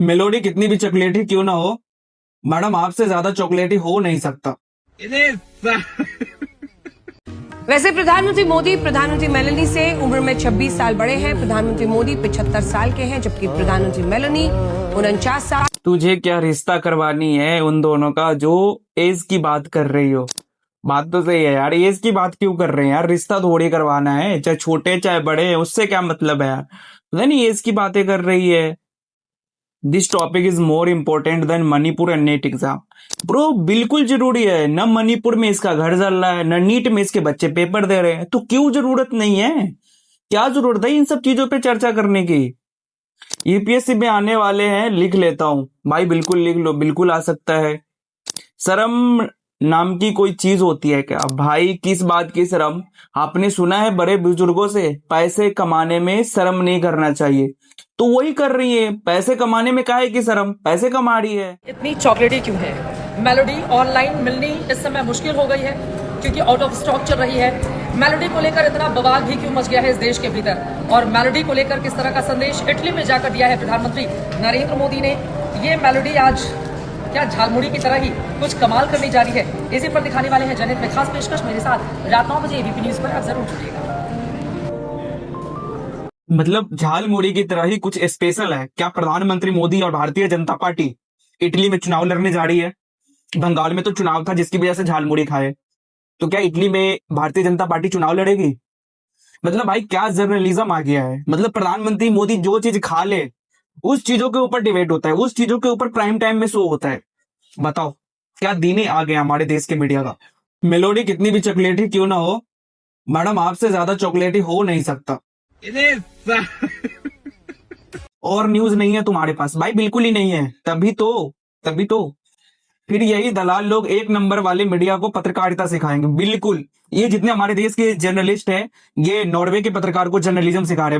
Melody कितनी भी चॉकलेटी क्यों ना हो, मैडम आपसे ज्यादा चॉकलेटी हो नहीं सकता। वैसे प्रधानमंत्री मेलानी से उम्र में 26 साल बड़े हैं। प्रधानमंत्री मोदी 75 साल के हैं, जबकि प्रधानमंत्री मेलानी 49 साल। तुझे क्या रिश्ता करवानी है उन दोनों का जो एज की बात कर रही हो? बात तो सही है यार, एज की बात क्यों कर रहे हैं यार? रिश्ता थोड़ी करवाना है, चाहे छोटे चाहे बड़े, उससे क्या मतलब है यार? पता नहीं एज की बातें कर रही है। This topic is more important than Manipur and NEET exam. Bro बिल्कुल जरूरी है। न मणिपुर में इसका घर जल रहा है, न नीट में इसके बच्चे पेपर दे रहे हैं, तो क्यों जरूरत नहीं है? क्या जरूरत है इन सब चीजों पे चर्चा करने की? यूपीएससी में आने वाले हैं, लिख लेता हूं भाई, बिल्कुल लिख लो, बिल्कुल आ सकता है। शर्म नाम की कोई चीज होती है क्या भाई? किस बात की शर्म? आपने सुना है बड़े बुजुर्गों से, पैसे कमाने में शर्म नहीं करना चाहिए, तो वही कर रही है। पैसे कमाने में काहे की शर्म? पैसे कमा रही है। इतनी चॉकलेटी क्यों है? मेलोडी ऑनलाइन मिलनी इस समय मुश्किल हो गई है क्योंकि आउट ऑफ स्टॉक चल रही है। मेलोडी को लेकर इतना बवाल भी क्यों मच गया है इस देश के भीतर, और मेलोडी को लेकर किस तरह का संदेश इटली में जाकर दिया है प्रधानमंत्री नरेंद्र मोदी ने। ये मेलोडी आज क्या झालमुड़ी की तरह ही कुछ कमाल करने जा रही है, इसी पर दिखाने वाले हैं जनहित में खास पेशकश। मेरे साथ रात 9 बजे एबीपी न्यूज पर आप जरूर जुड़िएगा। मतलब झालमुड़ी की तरह ही कुछ स्पेशल है क्या? प्रधानमंत्री मोदी और भारतीय जनता पार्टी इटली में चुनाव लड़ने जा रही है। बंगाल में तो चुनाव था जिसकी वजह से झालमुड़ी खाए, तो क्या इटली में भारतीय जनता पार्टी चुनाव लड़ेगी? मतलब भाई क्या जर्नलिज्म आ गया है। मतलब प्रधानमंत्री मोदी जो चीज खा ले उस चीजों के ऊपर डिबेट होता है, उस चीजों के ऊपर प्राइम टाइम में शो होता है। बताओ क्या दिन आ गया हमारे देश के मीडिया का। मेलोडी कितनी भी चॉकलेटी क्यों ना हो, मैडम आपसे ज्यादा चॉकलेटी हो नहीं सकता। और न्यूज नहीं है तुम्हारे पास भाई, बिल्कुल ही नहीं है। तभी तो फिर यही दलाल लोग एक नंबर वाले मीडिया को पत्रकारिता सिखाएंगे। बिल्कुल, ये जितने हमारे देश के जर्नलिस्ट हैं, ये नॉर्वे के पत्रकार को जर्नलिज्म सिखा रहे हैं।